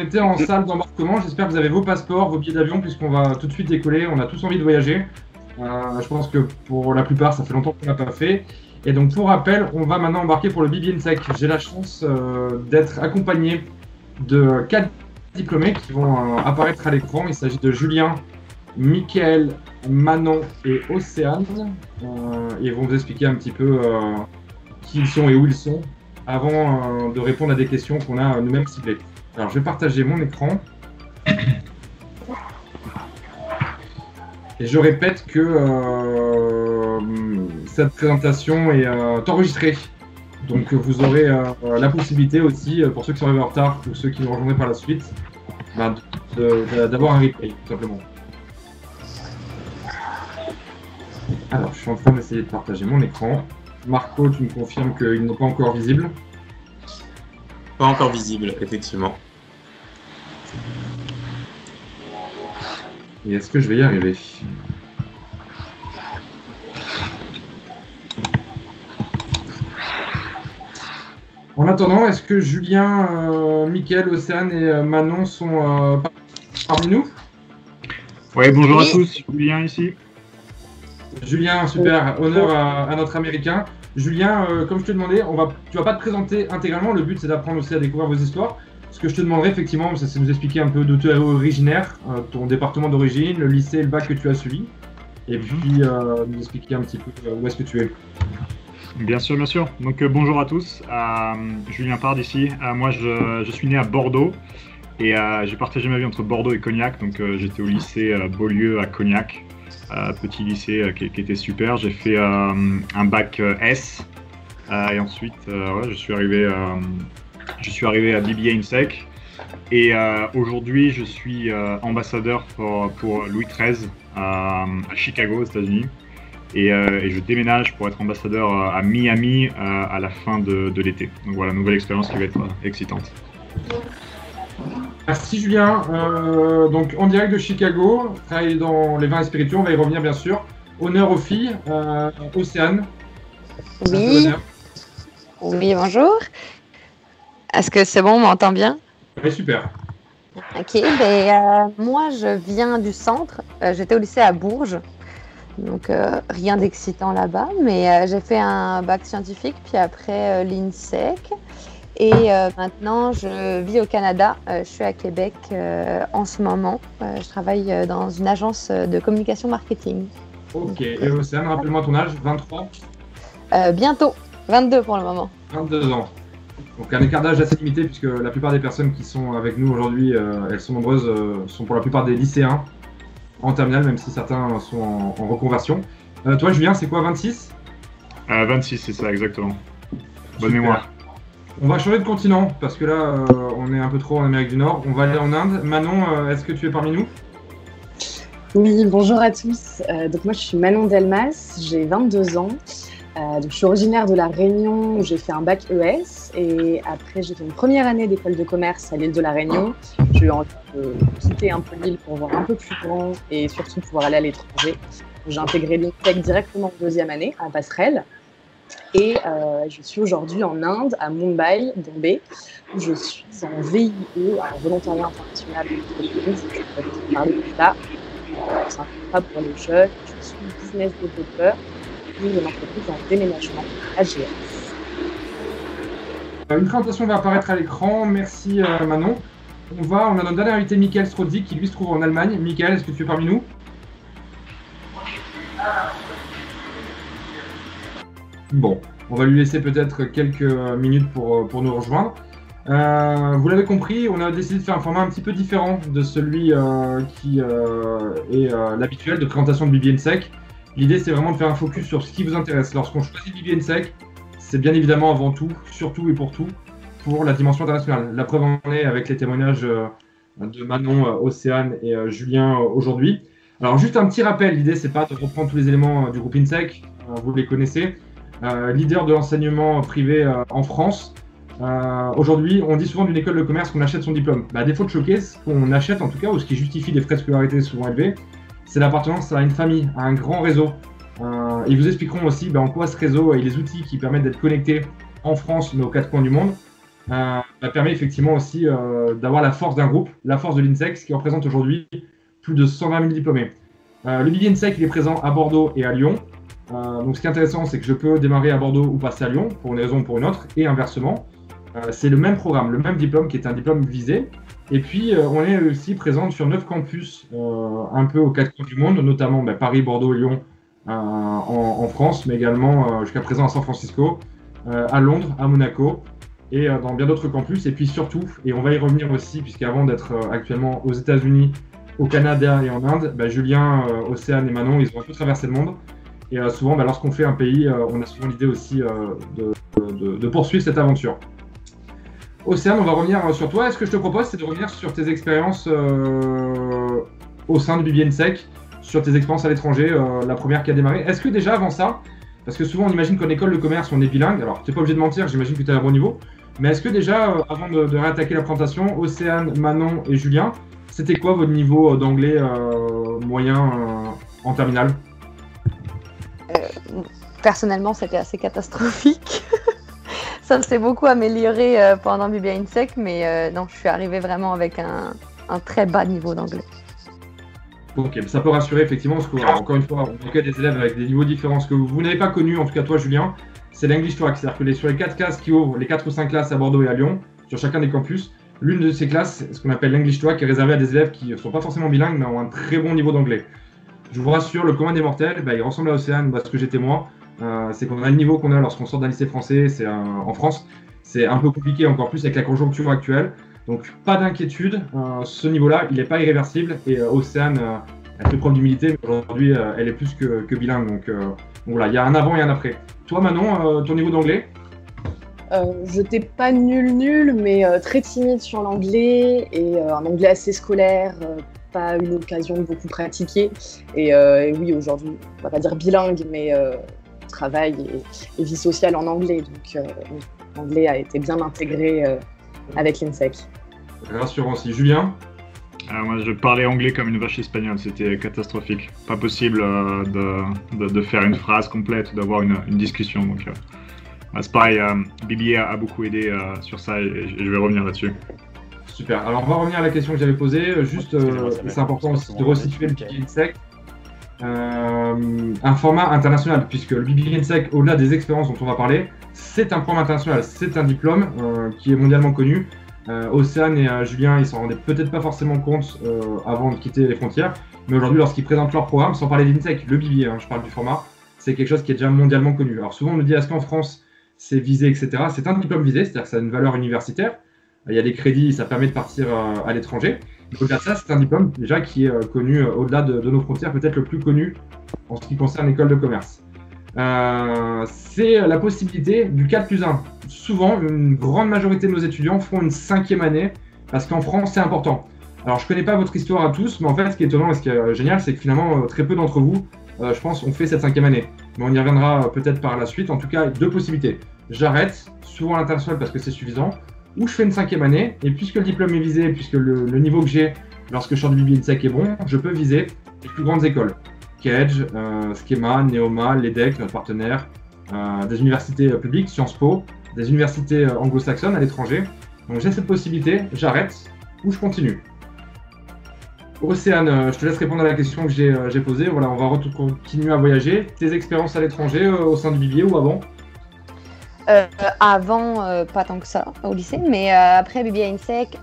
été en salle d'embarquement. J'espère que vous avez vos passeports, vos billets d'avion, puisqu'on va tout de suite décoller. On a tous envie de voyager. Je pense que pour la plupart, ça fait longtemps qu'on l'a pas fait. Et donc, pour rappel, on va maintenant embarquer pour le BB-INSEC. J'ai la chance d'être accompagné de 4 diplômés qui vont apparaître à l'écran. Il s'agit de Julien, Mickaël, Manon et Océane. Ils vont vous expliquer un petit peu qui ils sont et où ils sont avant de répondre à des questions qu'on a nous-mêmes ciblées. Alors, je vais partager mon écran. Et je répète que cette présentation est enregistrée. Donc vous aurez la possibilité aussi, pour ceux qui sont arrivés en retard ou ceux qui nous rejoindraient par la suite, d'avoir un replay, tout simplement. Alors, je suis en train d'essayer de partager mon écran. Marco, tu me confirmes qu'il n'est pas encore visible? Pas encore visible, effectivement. Et est-ce que je vais y arriver? En attendant, est-ce que Julien, Mickaël, Océane et Manon sont parmi nous? Oui, bonjour à tous, Julien ici. Julien, super, honneur à notre Américain. Julien, comme je te demandais, tu vas pas te présenter intégralement, le but c'est d'apprendre aussi à découvrir vos histoires. Ce que je te demanderai effectivement, c'est de nous expliquer un peu d'où tu es originaire, ton département d'origine, le lycée et le bac que tu as suivi, et puis nous expliquer un petit peu où est-ce que tu es. Bien sûr, bien sûr. Donc bonjour à tous, Julien Pard ici. Moi je suis né à Bordeaux et j'ai partagé ma vie entre Bordeaux et Cognac, donc j'étais au lycée Beaulieu à Cognac, petit lycée qui était super. J'ai fait un bac S et ensuite je suis arrivé à BB-INSEC et aujourd'hui je suis ambassadeur pour Louis XIII à Chicago aux États-Unis et je déménage pour être ambassadeur à Miami à la fin de l'été. Donc voilà, nouvelle expérience qui va être excitante. Merci Julien. Donc en direct de Chicago, travaille dans les vins et spiritueux, on va y revenir bien sûr. Honneur aux filles, Océane. Oui. Oui, bonjour. Est-ce que c'est bon, on m'entend bien? Oui, super. Ok, moi je viens du centre, j'étais au lycée à Bourges, donc rien d'excitant là-bas, mais j'ai fait un bac scientifique, puis après l'INSEC, et maintenant je vis au Canada, je suis à Québec en ce moment, je travaille dans une agence de communication marketing. Ok, et Océane, rappelle-moi ton âge, 23? Bientôt, 22 pour le moment. 22 ans. Donc un écart d'âge assez limité puisque la plupart des personnes qui sont avec nous aujourd'hui, elles sont nombreuses, sont pour la plupart des lycéens en terminale, même si certains sont en reconversion. Toi Julien, c'est quoi, 26? 26, c'est ça, exactement. Bonne Super. Mémoire. On va changer de continent parce que là, on est un peu trop en Amérique du Nord. On va aller en Inde. Manon, est-ce que tu es parmi nous? Oui, bonjour à tous. Donc moi je suis Manon Delmas, j'ai 22 ans. Donc, je suis originaire de La Réunion où j'ai fait un bac ES et après j'ai fait une première année d'école de commerce à l'île de La Réunion. J'ai eu envie de quitter un peu l'île pour voir un peu plus grand et surtout pouvoir aller à l'étranger. J'ai intégré l'INSEC directement en deuxième année à Passerelle et je suis aujourd'hui en Inde, à Mumbai, Bombay, où je suis en VIE, en volontariat international d'entreprise. Je peux vous parler de ça. C'est un contrat pour les jeunes. Je suis business développeur de l'entreprise en déménagement AGS. Une présentation va apparaître à l'écran. Merci Manon. On a notre dernier invité, Mickaël Strodzik, qui lui se trouve en Allemagne. Mickaël, est-ce que tu es parmi nous? Bon, on va lui laisser peut-être quelques minutes pour nous rejoindre. Vous l'avez compris, on a décidé de faire un format un petit peu différent de celui qui est l'habituel de présentation de BB-INSEC. L'idée, c'est vraiment de faire un focus sur ce qui vous intéresse. Lorsqu'on choisit BB-INSEC, c'est bien évidemment avant tout, surtout et pour tout, pour la dimension internationale. La preuve en est avec les témoignages de Manon, Océane et Julien aujourd'hui. Alors, juste un petit rappel, l'idée, c'est pas de reprendre tous les éléments du groupe INSEC, vous les connaissez. Leader de l'enseignement privé en France. Aujourd'hui, on dit souvent d'une école de commerce qu'on achète son diplôme. À défaut de choquer, ce qu'on achète en tout cas, ou ce qui justifie des frais de scolarité souvent élevés, c'est l'appartenance à une famille, à un grand réseau. Ils vous expliqueront aussi en quoi ce réseau et les outils qui permettent d'être connectés en France, mais aux quatre coins du monde, permet effectivement aussi d'avoir la force d'un groupe, la force de l'INSEC, ce qui représente aujourd'hui plus de 120 000 diplômés. Le BB INSEC, il est présent à Bordeaux et à Lyon. Donc ce qui est intéressant, c'est que je peux démarrer à Bordeaux ou passer à Lyon, pour une raison ou pour une autre, et inversement. C'est le même programme, le même diplôme qui est un diplôme visé. Et puis, on est aussi présent sur 9 campus, un peu aux 4 coins du monde, notamment Paris, Bordeaux, Lyon en France, mais également jusqu'à présent à San Francisco, à Londres, à Monaco, et dans bien d'autres campus. Et puis surtout, et on va y revenir aussi, puisqu'avant d'être actuellement aux États-Unis, au Canada et en Inde, Julien, Océane et Manon, ils ont un peu traversé le monde. Et souvent, lorsqu'on fait un pays, on a souvent l'idée aussi de poursuivre cette aventure. Océane, on va revenir sur toi. Ce que je te propose, c'est de revenir sur tes expériences au sein du BB INSEC, sur tes expériences à l'étranger, la première qui a démarré. Est-ce que déjà, avant ça, parce que souvent on imagine qu'en école de commerce, on est bilingue, alors tu n'es pas obligé de mentir, j'imagine que tu as un bon niveau, mais est-ce que déjà, avant de réattaquer la présentation, Océane, Manon et Julien, c'était quoi votre niveau d'anglais moyen en terminale? Personnellement, c'était assez catastrophique. Ça s'est beaucoup amélioré pendant BB INSEC, mais non, je suis arrivée vraiment avec un très bas niveau d'anglais. Ok, ça peut rassurer effectivement, parce qu'encore une fois, on a des élèves avec des niveaux différents. Ce que vous n'avez pas connu, en tout cas toi Julien, c'est l'English Track. C'est-à-dire que sur les 4 classes qui ouvrent, les 4 ou 5 classes à Bordeaux et à Lyon, sur chacun des campus, l'une de ces classes, ce qu'on appelle l'English Track, est réservée à des élèves qui ne sont pas forcément bilingues, mais ont un très bon niveau d'anglais. Je vous rassure, le commun des mortels, il ressemble à Océane, parce que j'étais moi. C'est qu'on a le niveau qu'on a lorsqu'on sort d'un lycée français, en France. C'est un peu compliqué, encore plus avec la conjoncture actuelle. Donc pas d'inquiétude, ce niveau-là, il n'est pas irréversible. Et Océane, elle fait preuve d'humilité, mais aujourd'hui, elle est plus que bilingue. Donc voilà, il y a un avant et un après. Toi Manon, ton niveau d'anglais? Je n'étais pas nul, mais très timide sur l'anglais, et un anglais assez scolaire, pas une occasion de beaucoup pratiquer. Et oui, aujourd'hui, on va pas dire bilingue, mais travail et vie sociale en anglais. Donc l'anglais a été bien intégré avec l'INSEC. Rassurant aussi. Julien? Moi, je parlais anglais comme une vache espagnole, c'était catastrophique. Pas possible de faire une phrase complète, d'avoir une discussion. Donc, c'est pareil, BB a beaucoup aidé sur ça et je vais revenir là-dessus. Super. Alors, on va revenir à la question que j'avais posée. Juste, c'est important aussi de resituer le BB INSEC. Un format international, puisque le BB INSEC, au-delà des expériences dont on va parler, c'est un programme international, c'est un diplôme qui est mondialement connu. Océane et Julien, ils s'en rendaient peut-être pas forcément compte avant de quitter les frontières, mais aujourd'hui, lorsqu'ils présentent leur programme, sans parler d'INSEC, le BB, je parle du format, c'est quelque chose qui est déjà mondialement connu. Alors souvent, on nous dit, est-ce qu'en France, c'est visé, etc. C'est un diplôme visé, c'est-à-dire que ça a une valeur universitaire. Il y a des crédits, ça permet de partir à l'étranger. Au-delà de ça, c'est un diplôme déjà qui est connu au-delà de nos frontières, peut-être le plus connu en ce qui concerne l'école de commerce. C'est la possibilité du 4+1. Souvent, une grande majorité de nos étudiants font une 5e année parce qu'en France, c'est important. Alors, je ne connais pas votre histoire à tous, mais en fait, ce qui est étonnant et ce qui est génial, c'est que finalement, très peu d'entre vous, je pense, ont fait cette 5e année. Mais on y reviendra peut-être par la suite. En tout cas, 2 possibilités. J'arrête, souvent à l'international parce que c'est suffisant, ou je fais une 5e année, et puisque le diplôme est visé, puisque le niveau que j'ai lorsque je sors du BB INSEC est bon, je peux viser les plus grandes écoles. Kedge, Schema, Neoma, l'EDEC, notre partenaire, des universités publiques, Sciences Po, des universités anglo-saxonnes à l'étranger. Donc j'ai cette possibilité, j'arrête ou je continue. Océane, je te laisse répondre à la question que j'ai posée. Voilà, on va continuer à voyager. Tes expériences à l'étranger au sein du BB ou avant? Avant, pas tant que ça au lycée, mais après BB INSEC,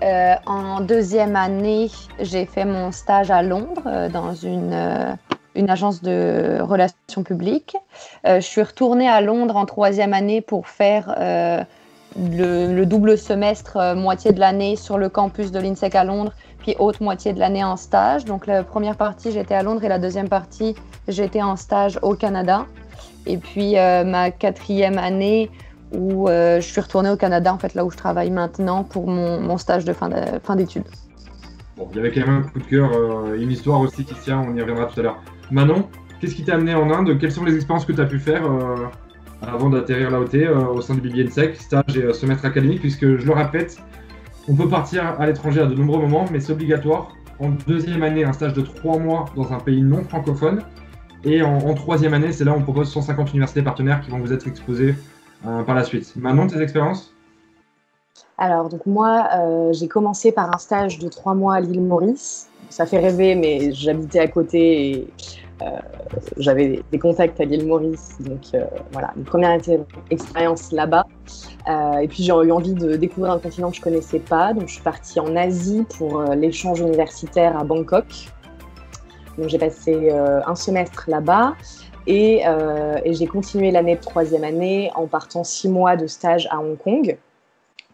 en 2e année, j'ai fait mon stage à Londres dans une agence de relations publiques. Je suis retournée à Londres en 3e année pour faire le double semestre, moitié de l'année sur le campus de l'INSEC à Londres, puis autre moitié de l'année en stage. Donc la première partie, j'étais à Londres et la deuxième partie, j'étais en stage au Canada. Et puis ma 4e année, où je suis retournée au Canada, en fait, là où je travaille maintenant pour mon stage de fin d'études. Bon, il y avait quand même un coup de cœur, une histoire aussi qui tient, on y reviendra tout à l'heure. Manon, qu'est-ce qui t'a amené en Inde? Quelles sont les expériences que tu as pu faire avant d'atterrir là où tu es, au sein du BB INSEC, stage et semestre académique, puisque je le répète, on peut partir à l'étranger à de nombreux moments, mais c'est obligatoire. En 2e année, un stage de 3 mois dans un pays non francophone. Et en 3e année, c'est là où on propose 150 universités partenaires qui vont vous être exposées par la suite. Manon, tes expériences? Alors, donc moi, j'ai commencé par un stage de 3 mois à l'île Maurice. Ça fait rêver, mais j'habitais à côté et j'avais des contacts à l'île Maurice. Donc voilà, une première expérience là-bas. Et puis j'ai eu envie de découvrir un continent que je ne connaissais pas. Donc je suis partie en Asie pour l'échange universitaire à Bangkok. Donc j'ai passé un semestre là-bas. Et j'ai continué l'année de 3e année en partant 6 mois de stage à Hong Kong,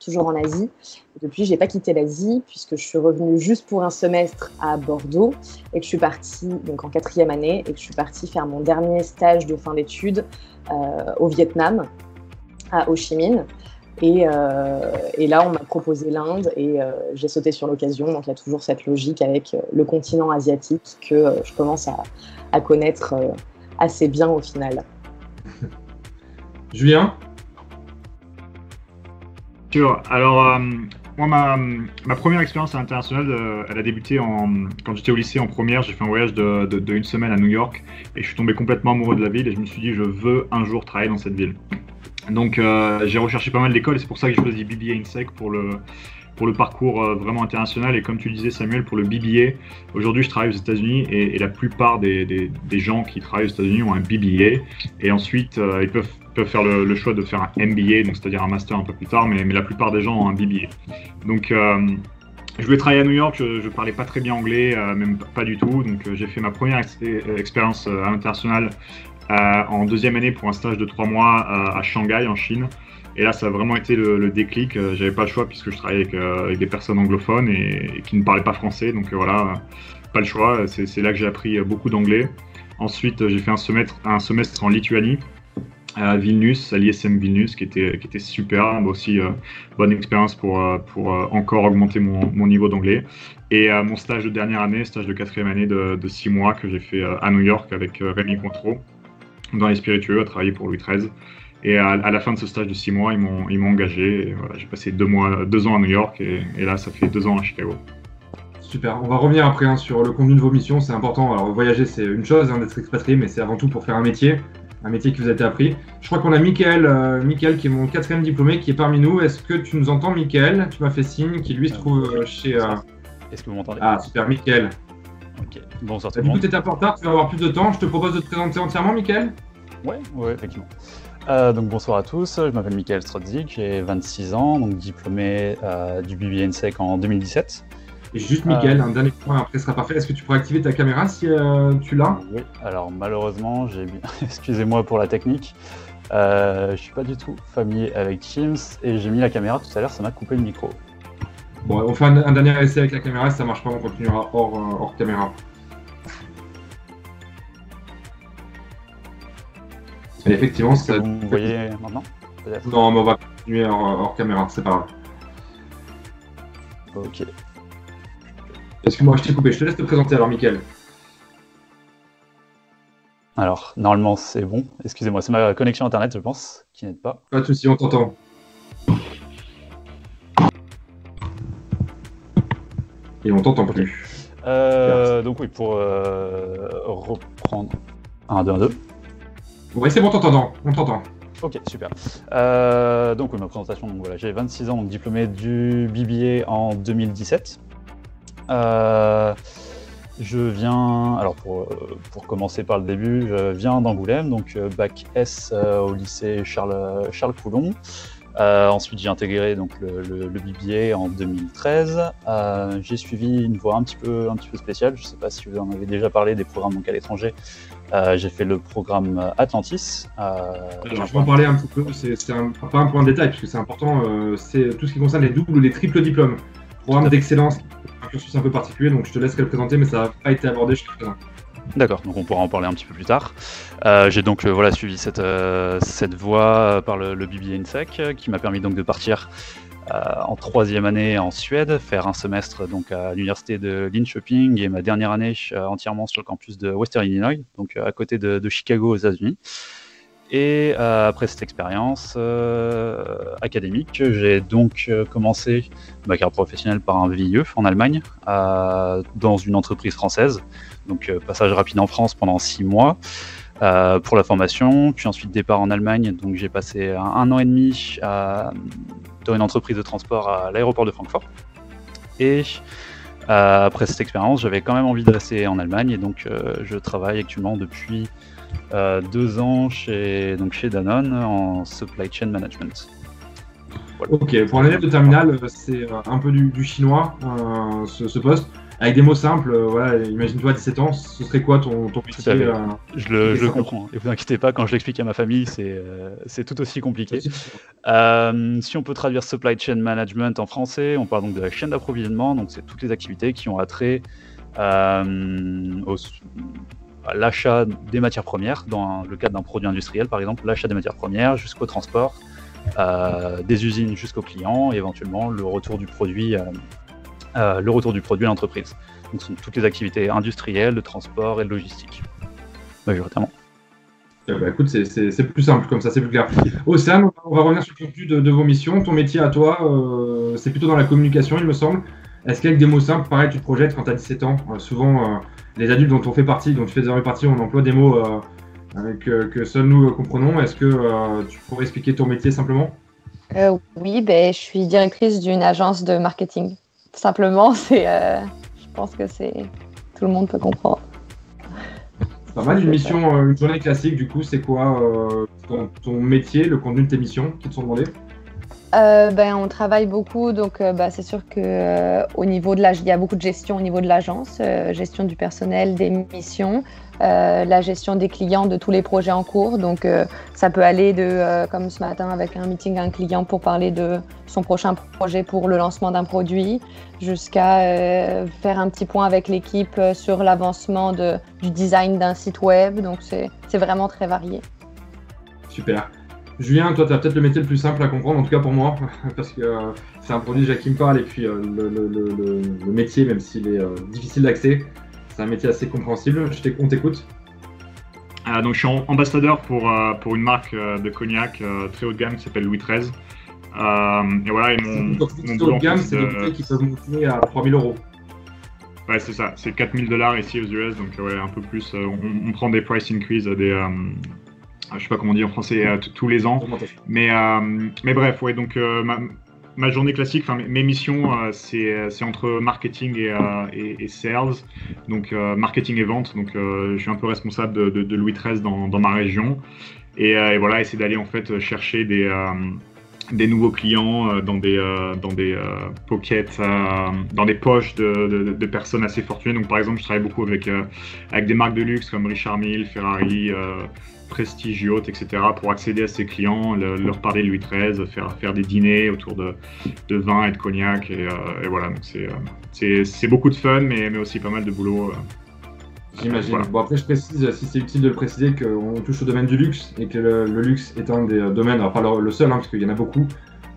toujours en Asie. Et depuis, je n'ai pas quitté l'Asie puisque je suis revenue juste pour un semestre à Bordeaux et que je suis partie donc en 4e année et que je suis partie faire mon dernier stage de fin d'études au Vietnam, à Ho Chi Minh. Et là, on m'a proposé l'Inde et j'ai sauté sur l'occasion. Donc, il y a toujours cette logique avec le continent asiatique que je commence à connaître assez bien au final. Julien? Alors, moi, ma première expérience à l'international, elle a débuté quand j'étais au lycée en première. J'ai fait un voyage de 1 semaine à New York et je suis tombé complètement amoureux de la ville et je me suis dit, je veux un jour travailler dans cette ville. Donc, j'ai recherché pas mal d'écoles et c'est pour ça que j'ai choisi BBA INSEC pour le parcours vraiment international. Et comme tu le disais, Samuel, pour le BBA, aujourd'hui, je travaille aux États-Unis et la plupart des gens qui travaillent aux États-Unis ont un BBA. Et ensuite, ils peuvent faire le choix de faire un MBA, donc c'est-à-dire un master un peu plus tard, mais la plupart des gens ont un BBA. Donc, je voulais travailler à New York, je parlais pas très bien anglais, même pas du tout. Donc, j'ai fait ma première expérience à l'international en 2e année pour un stage de 3 mois à Shanghai, en Chine. Et là, ça a vraiment été le déclic. J'avais pas le choix puisque je travaillais avec des personnes anglophones et qui ne parlaient pas français. Donc voilà, pas le choix. C'est là que j'ai appris beaucoup d'anglais. Ensuite, j'ai fait un semestre en Lituanie, à Vilnius, à l'ISM Vilnius, qui était super. Aussi, bonne expérience pour encore augmenter mon niveau d'anglais. Et mon stage de dernière année, stage de 4e année de 6 mois que j'ai fait à New York avec Rémi Contreau, dans les spiritueux, à travailler pour Louis XIII. Et à la fin de ce stage de 6 mois, ils m'ont engagé. Et voilà, j'ai passé 2 ans à New York et là, ça fait 2 ans à Chicago. Super. On va revenir après sur le contenu de vos missions. C'est important. Alors, voyager, c'est une chose, d'être expatrié, mais c'est avant tout pour faire un métier qui vous a été appris. Je crois qu'on a Mickaël, qui est mon 4e diplômé, qui est parmi nous. Est-ce que tu nous entends, Mickaël? Tu m'as fait signe, qui lui se trouve chez... Est-ce que vous m'entendez? Ah, super, Mickaël. Ok, bonsoir tout le Du coup, monde. tu étais un peu en retard, tu vas avoir plus de temps. Je te propose de te présenter entièrement, Mickaël. Ouais, effectivement. Donc bonsoir à tous, je m'appelle Mickaël Strodzik, j'ai 26 ans, donc diplômé du BBA INSEC en 2017. Et juste Mickaël, un dernier point, après ce sera parfait. Est-ce que tu pourrais activer ta caméra si tu l'as? Oui, alors malheureusement, excusez-moi pour la technique, je suis pas du tout familier avec Teams et j'ai mis la caméra tout à l'heure, ça m'a coupé le micro. Bon, on fait un dernier essai avec la caméra, si ça marche pas, on continuera hors caméra. Et effectivement, Est-ce que vous me voyez maintenant peut-être? Non, mais on va continuer hors caméra, c'est pas grave. Ok. Excuse-moi, je t'ai coupé, je te laisse te présenter alors, Mickaël. Alors, normalement c'est bon, excusez-moi, c'est ma connexion internet je pense, qui n'aide pas. Pas de soucis, on t'entend. Et on t'entend plus. Donc oui, pour reprendre 1, 2, 1, 2. Oui, c'est bon, on t'entend. Ok, super. Donc oui, ma présentation, donc voilà, j'ai 26 ans, donc diplômé du BBA en 2017. Je viens, alors pour commencer par le début, je viens d'Angoulême, donc bac S au lycée Charles Coulon. Ensuite, j'ai intégré donc le BBA en 2013. J'ai suivi une voie un petit peu spéciale. Je ne sais pas si vous en avez déjà parlé des programmes donc à l'étranger. J'ai fait le programme Atlantis. Je vais en parler un petit peu. C'est pas un point de détail puisque c'est important. C'est tout ce qui concerne les doubles ou les triples diplômes. Programme d'excellence, un cursus un peu particulier. Donc je te laisserai le présenter, mais ça n'a pas été abordé jusqu'à présent. D'accord, donc on pourra en parler un petit peu plus tard. J'ai donc suivi cette voie par le BBA INSEC qui m'a permis donc de partir en 3e année en Suède, faire un semestre donc à l'université de Linköping et ma dernière année entièrement sur le campus de Western Illinois, donc à côté de Chicago aux États-Unis. Et après cette expérience académique, j'ai donc commencé ma carrière professionnelle par un VIE en Allemagne, dans une entreprise française. Donc passage rapide en France pendant 6 mois pour la formation, puis ensuite départ en Allemagne. Donc j'ai passé 1 an et demi dans une entreprise de transport à l'aéroport de Francfort. Et après cette expérience, j'avais quand même envie de rester en Allemagne et donc je travaille actuellement depuis 2 ans chez Danone en supply chain management. Voilà. Ok, pour un élève de terminale, c'est un peu du chinois, ce poste. Avec des mots simples, voilà, imagine-toi à 17 ans, ce serait quoi ton métier Je le comprends, et vous inquiétez pas, quand je l'explique à ma famille, c'est tout aussi compliqué. Si on peut traduire supply chain management en français, on parle donc de la chaîne d'approvisionnement, donc c'est toutes les activités qui ont attrait à l'achat des matières premières, dans le cadre d'un produit industriel par exemple, l'achat des matières premières jusqu'au transport, des usines jusqu'au client, et éventuellement le retour du produit à l'entreprise. Donc ce sont toutes les activités industrielles, de transport et de logistique, majoritairement. Écoute, c'est plus simple comme ça, c'est plus clair. Océane, on va revenir sur le contenu de vos missions. Ton métier à toi, c'est plutôt dans la communication, il me semble. Est-ce qu'avec des mots simples, pareil, tu te projettes quand tu as 17 ans souvent, les adultes dont tu fais désormais partie, on emploie des mots que seuls nous comprenons. Est-ce que tu pourrais expliquer ton métier simplement ? Oui, je suis directrice d'une agence de marketing. Simplement, je pense que tout le monde peut comprendre. Pas mal, une journée classique, du coup, c'est quoi ton métier, le contenu de tes missions qui te sont demandées ? On travaille beaucoup, donc c'est sûr que au niveau il y a beaucoup de gestion au niveau de l'agence, gestion du personnel, des missions, la gestion des clients de tous les projets en cours. Donc ça peut aller de, comme ce matin avec un meeting un client pour parler de son prochain projet pour le lancement d'un produit, jusqu'à faire un petit point avec l'équipe sur l'avancement du design d'un site web. Donc c'est vraiment très varié. Super. Julien, toi, tu as peut-être le métier le plus simple à comprendre, en tout cas pour moi, parce que c'est un produit déjà qui me parle, et puis le métier, même s'il est difficile d'accès, c'est un métier assez compréhensible. On t'écoute. Donc, je suis ambassadeur pour une marque de cognac très haut de gamme qui s'appelle Louis XIII. Et voilà, mon haut de gamme, c'est des bouteilles qui peuvent monter à 3 000 €. Ouais, c'est ça, c'est 4 000 $ ici aux US, donc ouais, un peu plus. On prend des price increase, je sais pas comment on dit en français, tous les ans. Mais bref, ouais, donc ma journée classique, mes missions, c'est entre marketing et sales, donc marketing et vente. Donc je suis un peu responsable de Louis XIII dans ma région. Et voilà, essayer d'aller en fait chercher des nouveaux clients dans des pockets, dans des poches de personnes assez fortunées. Donc par exemple, je travaille beaucoup avec des marques de luxe comme Richard Mille, Ferrari, Prestige, Yacht, etc. pour accéder à ces clients, leur parler de Louis XIII, faire des dîners autour de vin et de cognac. Et voilà, donc c'est beaucoup de fun, mais aussi pas mal de boulot. J'imagine. Voilà. Bon, après, je précise, si c'est utile de le préciser, qu'on touche au domaine du luxe et que le luxe est un des domaines, alors pas le seul, parce qu'il y en a beaucoup,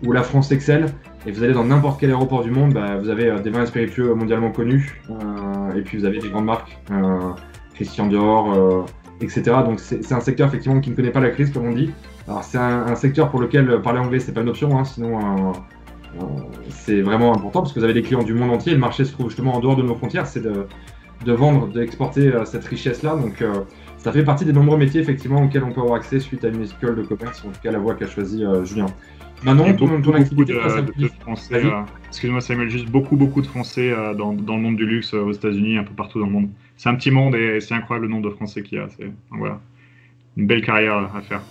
où la France excelle. Et vous allez dans n'importe quel aéroport du monde, vous avez des vins spiritueux mondialement connus, et puis vous avez des grandes marques, Christian Dior, etc. Donc c'est un secteur effectivement qui ne connaît pas la crise, comme on dit. Alors c'est un secteur pour lequel parler anglais, c'est pas une option, sinon c'est vraiment important, parce que vous avez des clients du monde entier. Le marché se trouve justement en dehors de nos frontières, c'est de vendre, d'exporter cette richesse-là. Donc ça fait partie des nombreux métiers effectivement auxquels on peut avoir accès suite à une école de commerce, en tout cas la voie qu'a choisi Julien. Manon, ton activité de Français, excuse-moi Samuel, juste beaucoup de Français dans le monde du luxe aux États-Unis, un peu partout dans le monde. C'est un petit monde et c'est incroyable le nombre de Français qu'il y a. Voilà, une belle carrière à faire.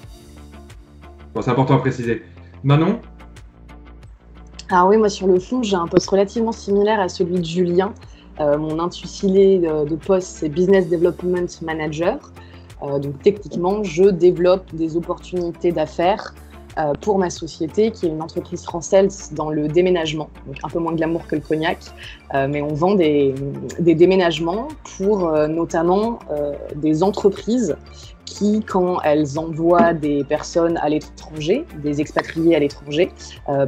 Bon, c'est important à préciser. Manon ? Alors oui, moi sur le fond, j'ai un poste relativement similaire à celui de Julien. Mon intitulé de poste, c'est Business Development Manager. Donc techniquement, je développe des opportunités d'affaires pour ma société, qui est une entreprise française dans le déménagement, donc un peu moins glamour que le cognac, mais on vend des déménagements pour notamment des entreprises qui, quand elles envoient des personnes à l'étranger, des expatriés à l'étranger,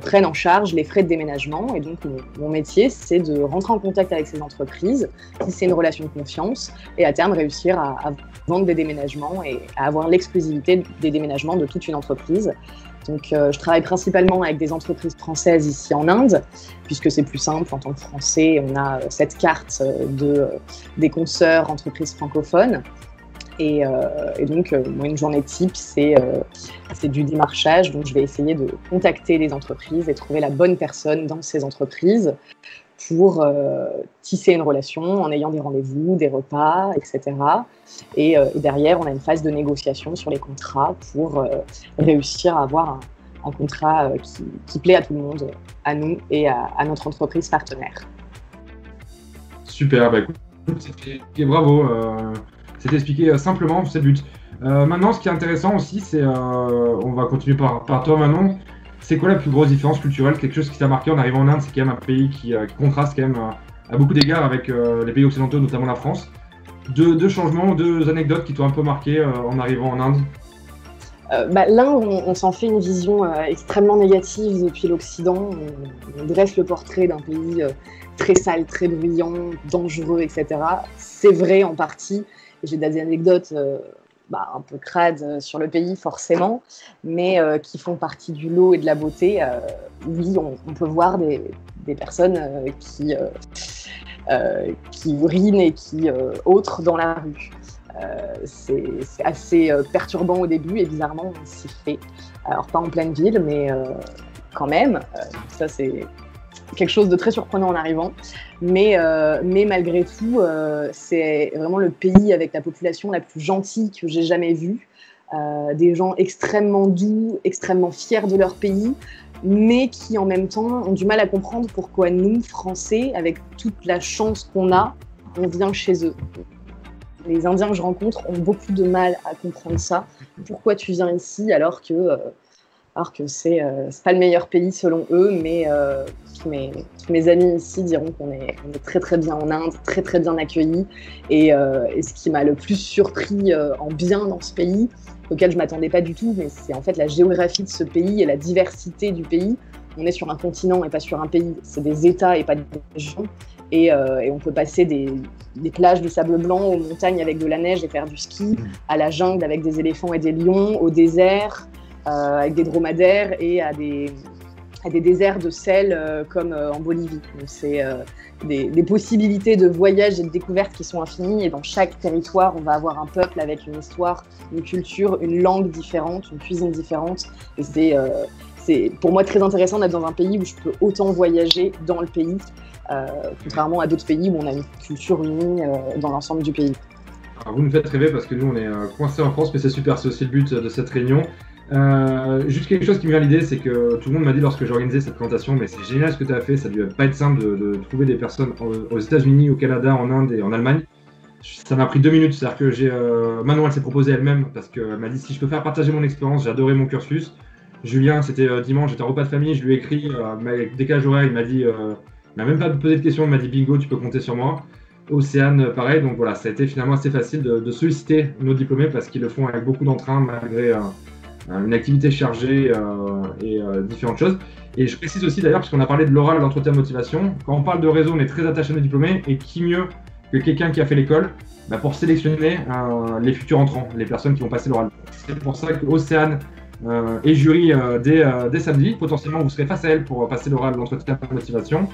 prennent en charge les frais de déménagement. Et donc mon métier, c'est de rentrer en contact avec ces entreprises, tisser une relation de confiance et à terme réussir à vendre des déménagements et à avoir l'exclusivité des déménagements de toute une entreprise. Donc, je travaille principalement avec des entreprises françaises ici en Inde, puisque c'est plus simple. En tant que Français, on a cette carte des consoeurs entreprises francophones. Et donc, moi, une journée type, c'est du démarchage. Donc, je vais essayer de contacter les entreprises et trouver la bonne personne dans ces entreprises pour tisser une relation en ayant des rendez-vous, des repas, etc. Et derrière, on a une phase de négociation sur les contrats pour réussir à avoir un contrat qui plaît à tout le monde, à nous et à notre entreprise partenaire. Super, bah écoute, bravo. C'est expliqué simplement, c'est le but. Maintenant, ce qui est intéressant aussi, c'est, on va continuer par toi Manon, c'est quoi la plus grosse différence culturelle, quelque chose qui t'a marqué en arrivant en Inde? C'est quand même un pays qui contraste quand même à beaucoup d'égards avec les pays occidentaux, notamment la France. Deux changements, deux anecdotes qui t'ont un peu marqué en arrivant en Inde? L'Inde, on s'en fait une vision extrêmement négative depuis l'Occident. On dresse le portrait d'un pays très sale, très bruyant, dangereux, etc. C'est vrai en partie. J'ai des anecdotes un peu crades sur le pays, forcément, mais qui font partie du lot et de la beauté. Oui, on peut voir des personnes qui urinent et qui autrent dans la rue. C'est assez perturbant au début et bizarrement on s'y fait. Alors pas en pleine ville, mais quand même. Ça c'est quelque chose de très surprenant en arrivant. Mais malgré tout, c'est vraiment le pays avec la population la plus gentille que j'ai jamais vue. Des gens extrêmement doux, extrêmement fiers de leur pays, mais qui en même temps ont du mal à comprendre pourquoi nous, Français, avec toute la chance qu'on a, on vient chez eux. Les Indiens que je rencontre ont beaucoup de mal à comprendre ça. Pourquoi tu viens ici alors que c'est pas le meilleur pays selon eux, mais tous mes amis ici diront qu'on est très très bien en Inde, très très bien accueillis. Et ce qui m'a le plus surpris en bien dans ce pays, auquel je m'attendais pas du tout, mais c'est en fait la géographie de ce pays et la diversité du pays. On est sur un continent et pas sur un pays, c'est des États et pas des régions. Et on peut passer des plages de sable blanc aux montagnes avec de la neige et faire du ski, à la jungle avec des éléphants et des lions, au désert avec des dromadaires et à des déserts de sel comme en Bolivie. Donc c'est des possibilités de voyage et de découverte qui sont infinies, et dans chaque territoire, on va avoir un peuple avec une histoire, une culture, une langue différente, une cuisine différente. Et c'est pour moi très intéressant d'être dans un pays où je peux autant voyager dans le pays, contrairement à d'autres pays où on a une culture unie dans l'ensemble du pays. Alors vous nous faites rêver parce que nous on est coincés en France, mais c'est super, c'est aussi le but de cette réunion. Juste quelque chose qui me vient à l'idée, c'est que tout le monde m'a dit lorsque j'ai organisé cette présentation, mais c'est génial ce que tu as fait, ça ne devait pas être simple de trouver des personnes aux États-Unis, au Canada, en Inde et en Allemagne. Ça m'a pris 2 minutes, c'est-à-dire que Manon elle s'est proposée elle-même parce qu'elle m'a dit si je peux faire partager mon expérience, j'ai adoré mon cursus. Julien, c'était dimanche, j'étais en repas de famille, je lui ai écrit, avec décalage horaire, il m'a dit, il m'a même pas posé de questions, il m'a dit bingo, tu peux compter sur moi. Océane, pareil, donc voilà, ça a été finalement assez facile de solliciter nos diplômés parce qu'ils le font avec beaucoup d'entrain malgré une activité chargée et différentes choses. Et je précise aussi d'ailleurs, puisqu'on a parlé de l'oral, l'entretien de motivation, quand on parle de réseau, on est très attaché à nos diplômés, et qui mieux que quelqu'un qui a fait l'école pour sélectionner les futurs entrants, les personnes qui vont passer l'oral. C'est pour ça qu'Océane est jury dès samedi, potentiellement vous serez face à elle pour passer l'oral, l'entretien de motivation.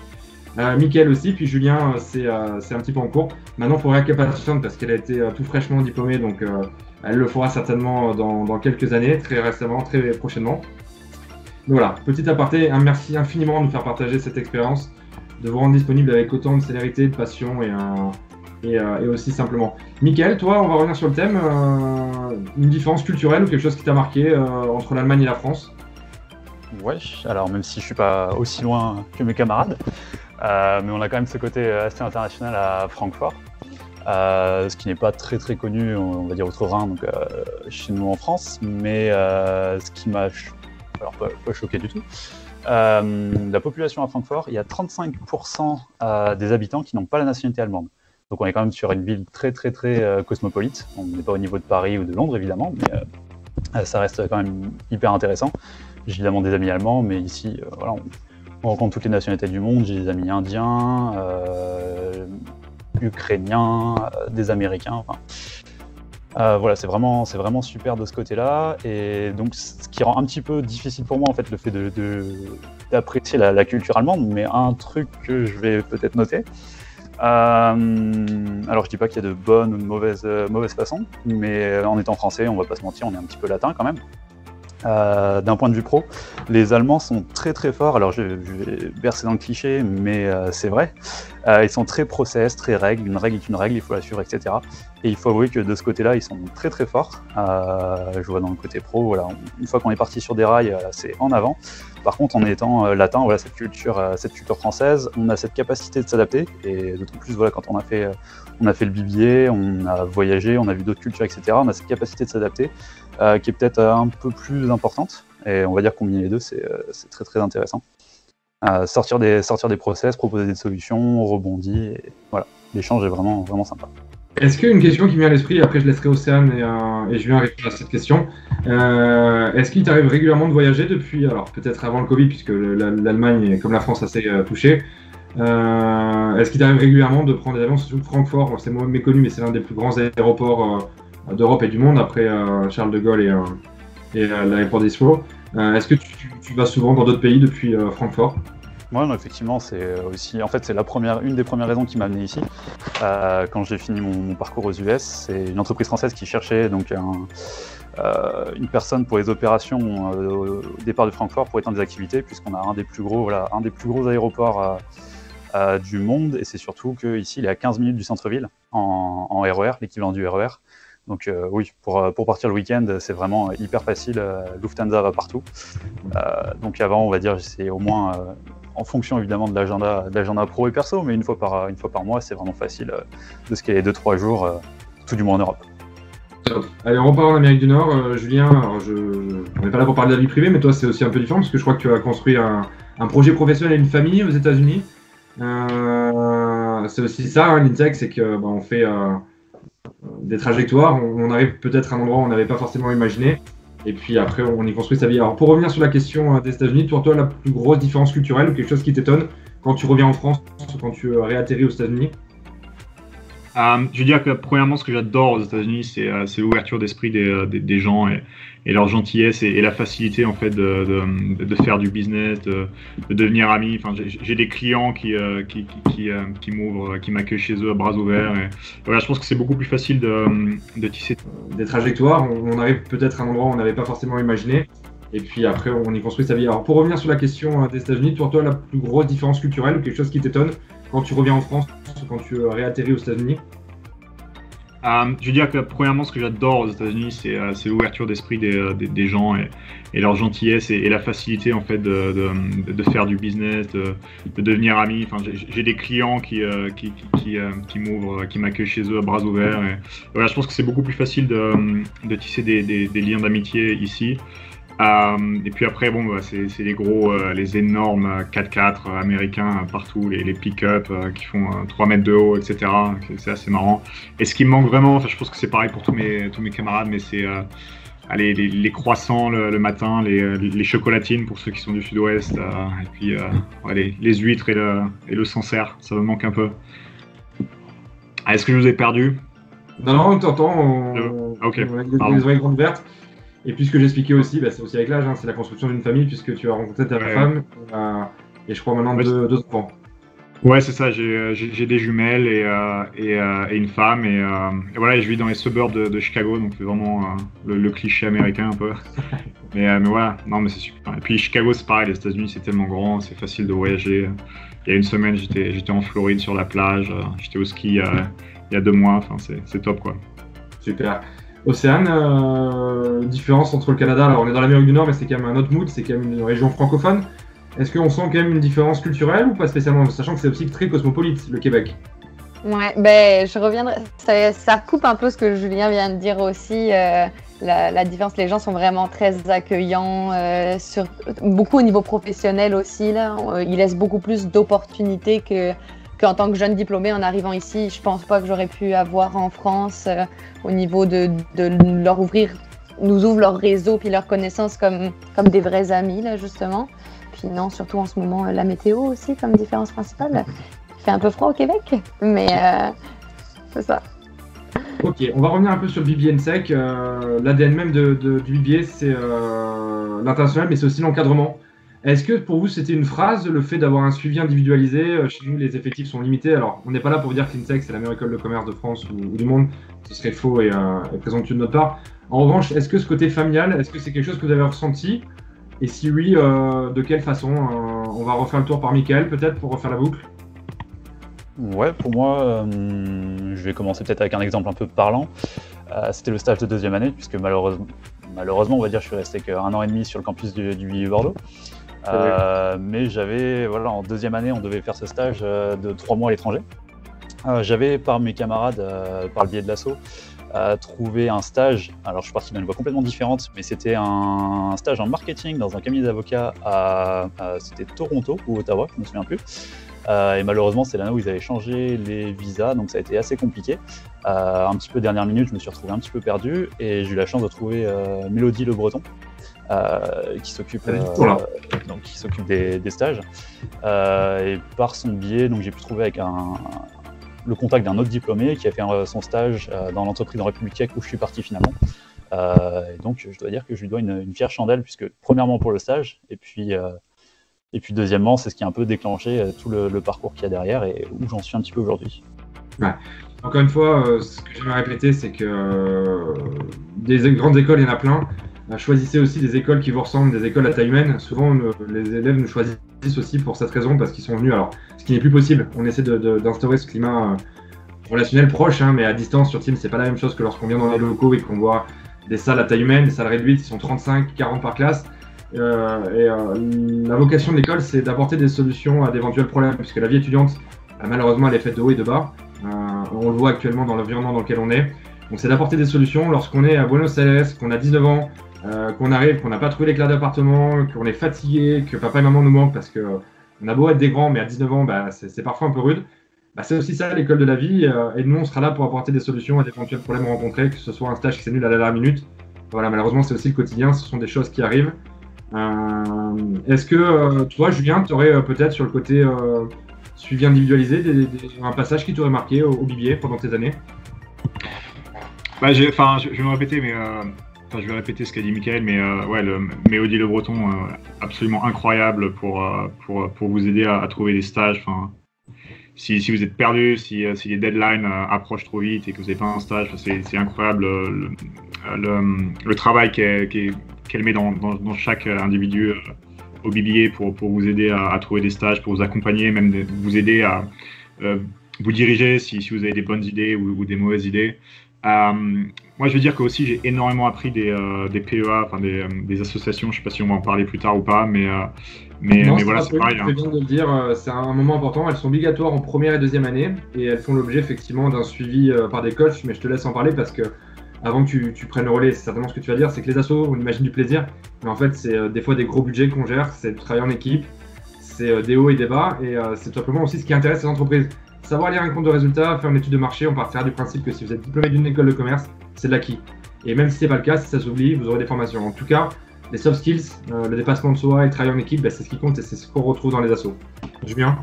Mickaël aussi, puis Julien, c'est un petit peu en cours. Maintenant, il faudra qu'elle patiente parce qu'elle a été tout fraîchement diplômée, donc elle le fera certainement dans quelques années, très récemment, très prochainement. Donc voilà, petit aparté, un merci infiniment de nous faire partager cette expérience, de vous rendre disponible avec autant de célérité, de passion et aussi simplement. Mickaël, toi, on va revenir sur le thème, une différence culturelle ou quelque chose qui t'a marqué entre l'Allemagne et la France? Ouais, alors même si je suis pas aussi loin que mes camarades, mais on a quand même ce côté assez international à Francfort, ce qui n'est pas très très connu, on va dire outre-Rhin, donc chez nous en France, mais ce qui m'a pas choqué du tout, la population à Francfort, il y a 35% des habitants qui n'ont pas la nationalité allemande. Donc on est quand même sur une ville très très très cosmopolite. On n'est pas au niveau de Paris ou de Londres évidemment, mais ça reste quand même hyper intéressant. J'ai évidemment des amis allemands, mais ici, voilà, on rencontre toutes les nationalités du monde. J'ai des amis indiens, ukrainiens, des Américains. Enfin, voilà, c'est vraiment super de ce côté-là. Et donc, ce qui rend un petit peu difficile pour moi, en fait, le fait d'apprécier la culture allemande. Mais un truc que je vais peut-être noter, Alors je dis pas qu'il y a de bonnes ou de mauvaises façons, mais en étant français, on va pas se mentir, on est un petit peu latin quand même. D'un point de vue pro, les Allemands sont très très forts, alors je vais bercer dans le cliché, mais c'est vrai, ils sont très process, très règles, une règle est une règle, il faut la suivre, etc. Et il faut avouer que de ce côté-là, ils sont très très forts. Je vois dans le côté pro, voilà, une fois qu'on est parti sur des rails, c'est en avant. Par contre, en étant latin, voilà, cette culture française, on a cette capacité de s'adapter, et d'autant plus voilà, quand on a fait le BBA, on a voyagé, on a vu d'autres cultures, etc. On a cette capacité de s'adapter qui est peut-être un peu plus importante, et on va dire combiner les deux, c'est très très intéressant. Sortir des process, proposer des solutions, on rebondit, et voilà, l'échange est vraiment, vraiment sympa. Est-ce qu'une question qui me vient à l'esprit, après je laisserai Océane et Julien répondre à cette question, est-ce qu'il t'arrive régulièrement de voyager depuis, alors peut-être avant le Covid, puisque l'Allemagne est comme la France assez touchée, est-ce qu'il t'arrive régulièrement de prendre des avions, surtout de Francfort, c'est moins méconnu, mais c'est l'un des plus grands aéroports d'Europe et du monde, après Charles de Gaulle et l'aéroport d'Heathrow. Est-ce que tu vas souvent dans d'autres pays depuis Francfort ? Ouais, non, effectivement, c'est aussi, en fait, c'est une des premières raisons qui m'a amené ici. Quand j'ai fini mon parcours aux US, c'est une entreprise française qui cherchait donc une personne pour les opérations au départ de Francfort pour étendre des activités, puisqu'on a un des plus gros aéroports du monde, et c'est surtout qu'ici, il est à 15 minutes du centre-ville en RER, l'équivalent du RER. Donc oui, pour partir le week-end, c'est vraiment hyper facile. Lufthansa va partout. Donc avant, on va dire, j'essayais au moins, en fonction évidemment de l'agenda pro et perso, mais une fois par mois, c'est vraiment facile de se caler 2-3 jours, tout du moins en Europe. Allez, on repart en Amérique du Nord. Julien, alors on n'est pas là pour parler de la vie privée, mais toi, c'est aussi un peu différent, parce que je crois que tu as construit un projet professionnel et une famille aux États-Unis. C'est aussi ça, hein, l'INSEC, c'est que on fait des trajectoires, on arrive peut-être à un endroit où on n'avait pas forcément imaginé, et puis après on y construit sa vie. Alors pour revenir sur la question des États-Unis, pour toi la plus grosse différence culturelle, ou quelque chose qui t'étonne quand tu reviens en France ou quand tu réatterris aux États-Unis? Je veux dire que premièrement, ce que j'adore aux États-Unis, c'est l'ouverture d'esprit des gens et leur gentillesse et la facilité en fait de faire du business, de devenir amis. Enfin, j'ai des clients qui m'ouvrent, qui m'accueillent chez eux à bras ouverts. Et voilà, je pense que c'est beaucoup plus facile de tisser des trajectoires. On arrive peut-être à un endroit où on n'avait pas forcément imaginé, et puis après on y construit sa vie. Alors pour revenir sur la question des États-Unis, pour toi la plus grosse différence culturelle, ou quelque chose qui t'étonne quand tu reviens en France ou quand tu réatterris aux États-Unis? Je veux dire que premièrement, ce que j'adore aux États-Unis, c'est l'ouverture d'esprit des gens et leur gentillesse et la facilité en fait de faire du business, de devenir amis. Enfin, j'ai des clients qui m'ouvrent, qui m'accueillent chez eux à bras ouverts. Et voilà, je pense que c'est beaucoup plus facile de tisser des liens d'amitié ici. Et puis après, bon, c'est les énormes 4x4 américains partout, les pick-up qui font 3 mètres de haut, etc. C'est assez marrant. Et ce qui me manque vraiment, enfin, je pense que c'est pareil pour tous mes camarades, mais c'est les croissants le matin, les chocolatines pour ceux qui sont du sud-ouest, et puis les huîtres et le Sancerre, ça me manque un peu. Est-ce que je vous ai perdu? Non, on t'entend, ok. On a les oreilles grandes ouvertes. Et puis ce que j'expliquais aussi, c'est aussi avec l'âge, c'est la construction d'une famille, puisque tu as rencontré ta femme, et je crois maintenant deux enfants. Ouais, c'est ça, j'ai des jumelles et une femme, et voilà, je vis dans les suburbs de Chicago, donc c'est vraiment le cliché américain un peu. mais voilà, non mais c'est super. Et puis Chicago, c'est pareil, les États-Unis c'est tellement grand, c'est facile de voyager. Il y a une semaine, j'étais en Floride sur la plage, j'étais au ski il y a 2 mois, enfin c'est top quoi. Super. Océane, différence entre le Canada, alors on est dans l'Amérique du Nord, mais c'est quand même un autre mood, c'est quand même une région francophone. Est-ce qu'on sent quand même une différence culturelle ou pas spécialement, sachant que c'est aussi très cosmopolite, le Québec? Ouais, je reviendrai. Ça coupe un peu ce que Julien vient de dire aussi. La différence, les gens sont vraiment très accueillants, beaucoup au niveau professionnel aussi. Là, ils laissent beaucoup plus d'opportunités qu'en tant que jeune diplômé en arrivant ici. Je pense pas que j'aurais pu avoir en France au niveau de leur nous ouvre leur réseau puis leur connaissance comme des vrais amis là justement. Puis non, surtout en ce moment la météo aussi comme différence principale. Il fait un peu froid au Québec, mais c'est ça. Ok, on va revenir un peu sur le BBA-NSEC. L'ADN même du BBA, c'est l'international, mais c'est aussi l'encadrement. Est-ce que pour vous c'était une phrase, le fait d'avoir un suivi individualisé? Chez nous, les effectifs sont limités. Alors, on n'est pas là pour vous dire que l'INSEC c'est la meilleure école de commerce de France ou du monde. Ce serait faux et présomptueux de notre part. En revanche, est-ce que ce côté familial, est-ce que c'est quelque chose que vous avez ressenti? Et si oui, de quelle façon? On va refaire le tour par Michael peut-être pour refaire la boucle. Ouais, pour moi, je vais commencer peut-être avec un exemple un peu parlant. C'était le stage de deuxième année, puisque malheureusement, on va dire, je suis resté qu'un an et demi sur le campus du Bordeaux. Mais j'avais, voilà, en deuxième année, on devait faire ce stage de 3 mois à l'étranger. J'avais, par mes camarades, par le biais de l'asso, trouvé un stage. Alors, je suis parti d'une voie complètement différente, mais c'était un stage en marketing dans un cabinet d'avocats c'était Toronto ou Ottawa, je ne me souviens plus. Et malheureusement, c'est l'année où ils avaient changé les visas, donc ça a été assez compliqué. Un petit peu dernière minute, je me suis retrouvé un petit peu perdu et j'ai eu la chance de trouver Mélodie Le Breton, qui s'occupe des stages. Et par son biais, donc j'ai pu trouver avec le contact d'un autre diplômé qui a fait son stage dans l'entreprise en République tchèque où je suis parti finalement. Et donc je dois dire que je lui dois une fière chandelle, puisque premièrement pour le stage, et puis deuxièmement, c'est ce qui a un peu déclenché tout le parcours qu'il y a derrière et où j'en suis un petit peu aujourd'hui. Ouais. Encore une fois, ce que j'aimerais répéter, c'est que des grandes écoles, il y en a plein. Choisissez aussi des écoles qui vous ressemblent, des écoles à taille humaine. Souvent, les élèves nous choisissent aussi pour cette raison, parce qu'ils sont venus. Alors, ce qui n'est plus possible, on essaie d'instaurer ce climat relationnel proche, hein, mais à distance sur Teams, c'est pas la même chose que lorsqu'on vient dans les locaux et qu'on voit des salles à taille humaine, des salles réduites, ils sont 35, 40 par classe. La vocation de l'école, c'est d'apporter des solutions à d'éventuels problèmes, puisque la vie étudiante, malheureusement, elle est faite de haut et de bas. On le voit actuellement dans l'environnement dans lequel on est. Donc, c'est d'apporter des solutions lorsqu'on est à Buenos Aires, qu'on a 19 ans, qu'on arrive, qu'on n'a pas trouvé l'éclat d'appartement, qu'on est fatigué, que papa et maman nous manquent parce qu'on a beau être des grands, mais à 19 ans, c'est parfois un peu rude. C'est aussi ça l'école de la vie, et nous, on sera là pour apporter des solutions à d'éventuels problèmes rencontrés, que ce soit un stage qui s'annule à la dernière minute. Voilà, malheureusement, c'est aussi le quotidien, ce sont des choses qui arrivent. Est-ce que toi, Julien, tu aurais peut-être sur le côté suivi individualisé un passage qui t'aurait marqué au Bibier pendant tes années? Je vais me répéter, mais je vais répéter ce qu'a dit Michael, mais Mélodie Le Breton, absolument incroyable pour vous aider à trouver des stages. Si vous êtes perdu, si les deadlines approchent trop vite et que vous n'avez pas un stage, c'est incroyable le travail qu'elle met dans chaque individu au BBA pour vous aider à trouver des stages, pour vous accompagner, même vous aider à vous diriger si vous avez des bonnes idées ou des mauvaises idées. Moi, je veux dire que aussi j'ai énormément appris des PEA, des associations. Je ne sais pas si on va en parler plus tard ou pas, mais voilà, c'est pareil. Je viens de le dire, c'est un moment important. Elles sont obligatoires en première et deuxième année et elles font l'objet effectivement d'un suivi par des coachs. Mais je te laisse en parler parce que avant que tu prennes le relais, c'est certainement ce que tu vas dire, c'est que les assos, on imagine du plaisir, mais en fait, c'est des fois des gros budgets qu'on gère, c'est de travailler en équipe, c'est des hauts et des bas, et c'est tout simplement aussi ce qui intéresse les entreprises. Savoir lire un compte de résultats, faire une étude de marché, on partira du principe que si vous êtes diplômé d'une école de commerce, c'est de l'acquis. Et même si c'est pas le cas, si ça s'oublie, vous aurez des formations. En tout cas, les soft skills, le dépassement de soi et travailler en équipe, c'est ce qui compte et c'est ce qu'on retrouve dans les assos. Julien ?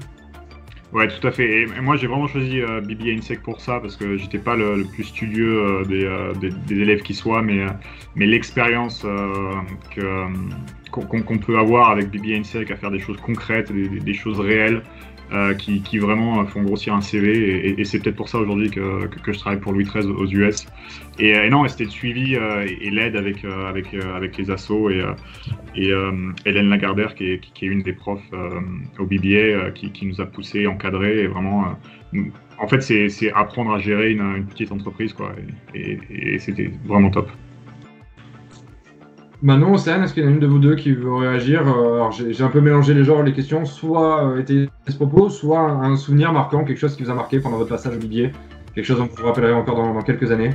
Ouais, tout à fait. Et moi, j'ai vraiment choisi BBA INSEC pour ça, parce que j'étais pas le plus studieux des élèves qui soient, mais l'expérience qu'on peut avoir avec BBA INSEC à faire des choses concrètes, des choses réelles, qui vraiment font grossir un CV, et c'est peut-être pour ça aujourd'hui que je travaille pour Louis XIII aux US. Et non, c'était le suivi et l'aide avec les assos et Hélène Lagardère qui est une des profs au BBA qui nous a poussé, encadré, et vraiment en fait c'est apprendre à gérer une petite entreprise, quoi, et c'était vraiment top. Manon, Océane, est-ce qu'il y en a une de vous deux qui veut réagir? Alors j'ai un peu mélangé les questions, soit était ce propos, soit un souvenir marquant, quelque chose qui vous a marqué pendant votre passage au BBA, quelque chose dont vous vous rappellerez encore dans quelques années.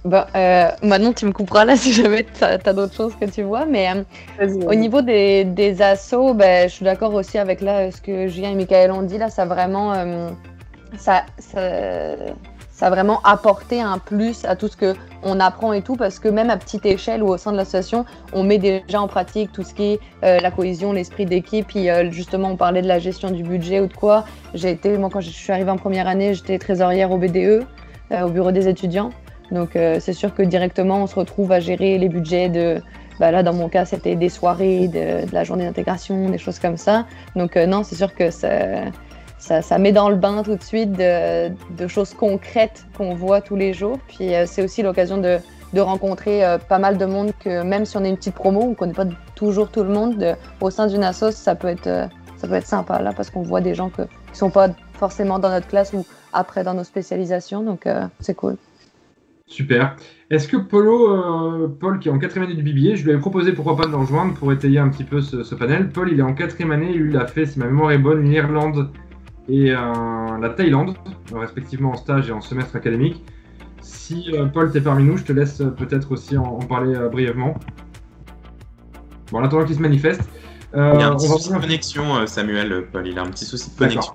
Manon, tu me couperas là si jamais t'as d'autres choses que tu vois, mais au niveau des assos, je suis d'accord aussi avec ce que Julien et Michael ont dit là, ça vraiment ça a vraiment apporté un plus à tout ce qu'on apprend et tout, parce que même à petite échelle ou au sein de l'association, on met déjà en pratique tout ce qui est la cohésion, l'esprit d'équipe, puis justement on parlait de la gestion du budget ou de quoi. Moi quand je suis arrivée en première année, j'étais trésorière au BDE, au bureau des étudiants. Donc c'est sûr que directement on se retrouve à gérer les budgets de, là dans mon cas c'était des soirées, de la journée d'intégration, des choses comme ça. Donc non, c'est sûr que ça met dans le bain tout de suite de choses concrètes qu'on voit tous les jours. Puis c'est aussi l'occasion de rencontrer pas mal de monde que même si on est une petite promo, on ne connaît pas toujours tout le monde. Au sein d'une assos, ça peut être sympa là, parce qu'on voit des gens qui ne sont pas forcément dans notre classe ou après dans nos spécialisations. Donc c'est cool. Super. Est-ce que Paul, qui est en 4e année du BBA, je lui avais proposé pourquoi pas de nous rejoindre pour étayer un petit peu ce panel. Paul, il est en 4e année, lui, il a fait, si ma mémoire est bonne, l'Irlande et la Thaïlande, respectivement en stage et en semestre académique. Si Paul, t'es parmi nous, je te laisse peut-être aussi en parler brièvement. Bon, en attendant qu'il se manifeste. Il y a un petit souci de connexion, Samuel, Paul, il a un petit souci de connexion.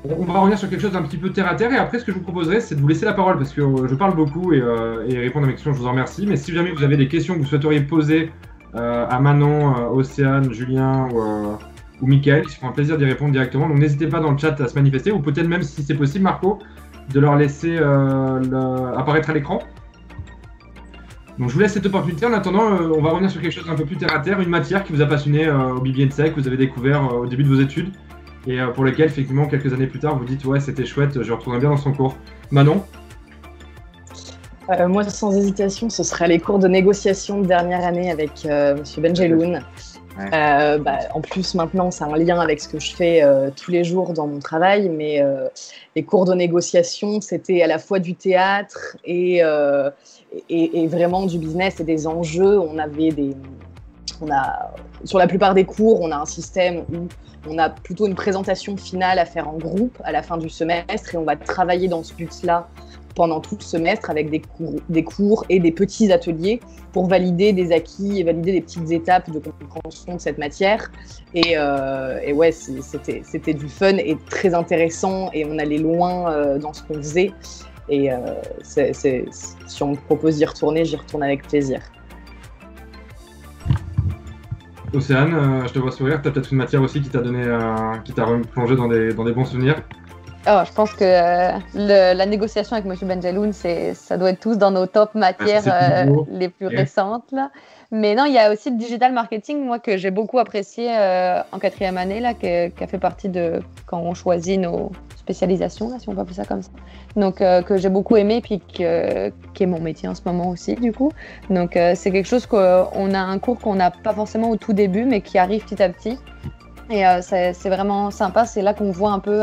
On va revenir sur quelque chose d'un petit peu terre à terre, et après ce que je vous proposerai, c'est de vous laisser la parole, parce que je parle beaucoup et répondre à mes questions, je vous en remercie. Mais si jamais vous avez des questions que vous souhaiteriez poser à Manon, Océane, Julien ou Mickaël, ils se feront un plaisir d'y répondre directement. Donc n'hésitez pas dans le chat à se manifester, ou peut-être même si c'est possible, Marco, de leur laisser apparaître à l'écran. Donc je vous laisse cette opportunité. En attendant, on va revenir sur quelque chose d'un peu plus terre à terre, une matière qui vous a passionné au BBA-INSEC, que vous avez découvert au début de vos études, et pour lequel, effectivement, quelques années plus tard, vous dites « Ouais, c'était chouette, je retournerai bien dans son cours ». Manon ? Moi, sans hésitation, ce serait les cours de négociation de dernière année avec M. Benjeloun. Ouais. En plus, maintenant, c'est un lien avec ce que je fais tous les jours dans mon travail, mais les cours de négociation, c'était à la fois du théâtre et vraiment du business et des enjeux. Sur la plupart des cours, on a un système où on a plutôt une présentation finale à faire en groupe à la fin du semestre et on va travailler dans ce but-là pendant tout le semestre avec des cours et des petits ateliers pour valider des acquis et valider des petites étapes de compréhension de cette matière. Et ouais, c'était du fun et très intéressant et on allait loin dans ce qu'on faisait. Et si on me propose d'y retourner, j'y retourne avec plaisir. Océane, je te vois sourire, tu as peut-être une matière aussi qui t'a replongé dans des bons souvenirs. Oh, je pense que la négociation avec M. Benjeloun, ça doit être tous dans nos top matières les plus récentes. Là. Mais non, il y a aussi le digital marketing, moi, que j'ai beaucoup apprécié en 4e année, là, qui a fait partie de quand on choisit nos spécialisations, là, si on peut appeler ça comme ça. Donc, que j'ai beaucoup aimé, puis qui est mon métier en ce moment aussi, du coup. Donc, c'est quelque chose qu'on a un cours qu'on n'a pas forcément au tout début, mais qui arrive petit à petit. Et c'est vraiment sympa. C'est là qu'on voit un peu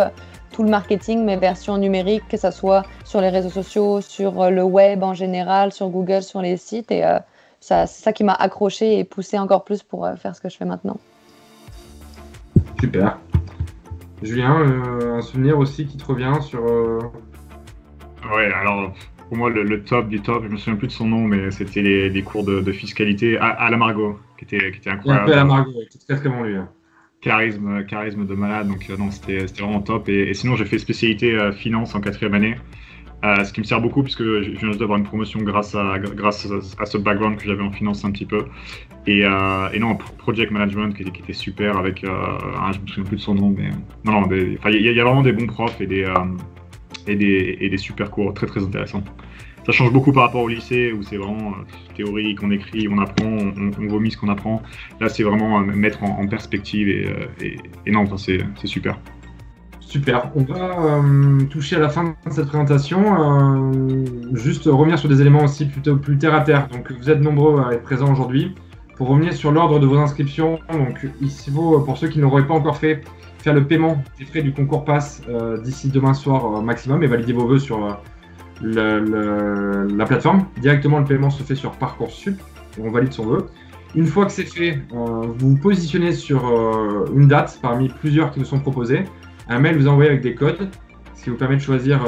tout le marketing, mais version numérique, que ce soit sur les réseaux sociaux, sur le web en général, sur Google, sur les sites. Et c'est ça qui m'a accroché et poussé encore plus pour faire ce que je fais maintenant. Super. Julien, un souvenir aussi qui te revient sur... Ouais, alors pour moi le top du top, je me souviens plus de son nom, mais c'était les cours de fiscalité à la Margot, qui était incroyable. À la Margot, qui était très bon lui. Charisme de malade, donc non, c'était vraiment top. Et sinon, j'ai fait spécialité finance en 4e année, ce qui me sert beaucoup puisque je viens d'avoir une promotion grâce à ce background que j'avais en finance un petit peu. Et non, project management qui était super avec, je me souviens plus de son nom, mais non, il y a vraiment des bons profs et des super cours très très intéressants. Ça change beaucoup par rapport au lycée où c'est vraiment théorique, on écrit, on apprend, on vomit ce qu'on apprend. Là, c'est vraiment mettre en perspective et non, enfin, c'est super. Super. On va toucher à la fin de cette présentation. Juste revenir sur des éléments aussi plutôt plus terre à terre. Donc, vous êtes nombreux à être présents aujourd'hui. Pour revenir sur l'ordre de vos inscriptions, donc ici vaut, pour ceux qui n'auraient pas encore fait, faire le paiement des frais du concours Pass d'ici demain soir maximum et valider vos vœux sur la plateforme. Directement, le paiement se fait sur Parcoursup et on valide son vœu. Une fois que c'est fait, vous vous positionnez sur une date parmi plusieurs qui vous sont proposées. Un mail vous envoie avec des codes, ce qui vous permet de choisir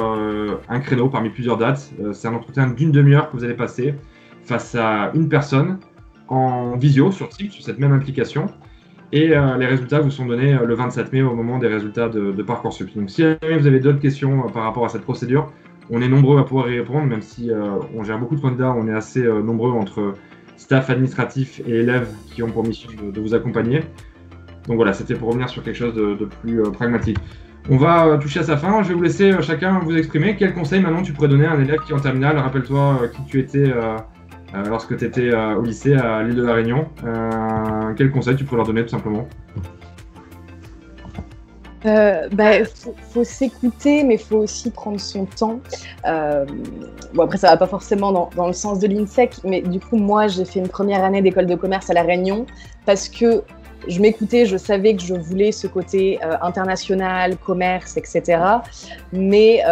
un créneau parmi plusieurs dates. C'est un entretien d'une demi-heure que vous allez passer face à une personne en visio sur Teams, sur cette même application. Et les résultats vous sont donnés le 27 mai au moment des résultats de Parcoursup. Donc si jamais vous avez d'autres questions par rapport à cette procédure, on est nombreux à pouvoir y répondre, même si on gère beaucoup de candidats, on est assez nombreux entre staff administratif et élèves qui ont pour mission de vous accompagner. Donc voilà, c'était pour revenir sur quelque chose de plus pragmatique. On va toucher à sa fin. Je vais vous laisser chacun vous exprimer. Quel conseil maintenant tu pourrais donner à un élève qui est en terminale? Rappelle-toi qui tu étais lorsque tu étais au lycée à l'île de la Réunion. Quel conseil tu pourrais leur donner tout simplement? Faut s'écouter, mais il faut aussi prendre son temps. Bon, après, ça va pas forcément dans le sens de l'INSEC, mais du coup, moi, j'ai fait une première année d'école de commerce à La Réunion parce que je m'écoutais, je savais que je voulais ce côté international, commerce, etc. Mais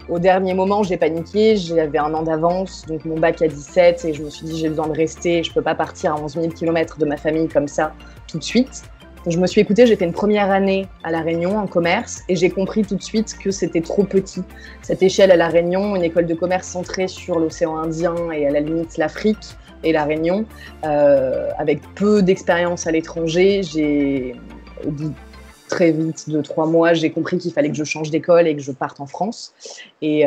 au dernier moment, j'ai paniqué, j'avais un an d'avance, donc mon bac à 17, et je me suis dit, j'ai besoin de rester, je peux pas partir à 11 000 km de ma famille comme ça tout de suite. Donc, je me suis écoutée, j'ai fait une première année à La Réunion en commerce et j'ai compris tout de suite que c'était trop petit. Cette échelle à La Réunion, une école de commerce centrée sur l'océan Indien et à la limite l'Afrique et La Réunion, avec peu d'expérience à l'étranger, au bout très vite de 3 mois, j'ai compris qu'il fallait que je change d'école et que je parte en France. Et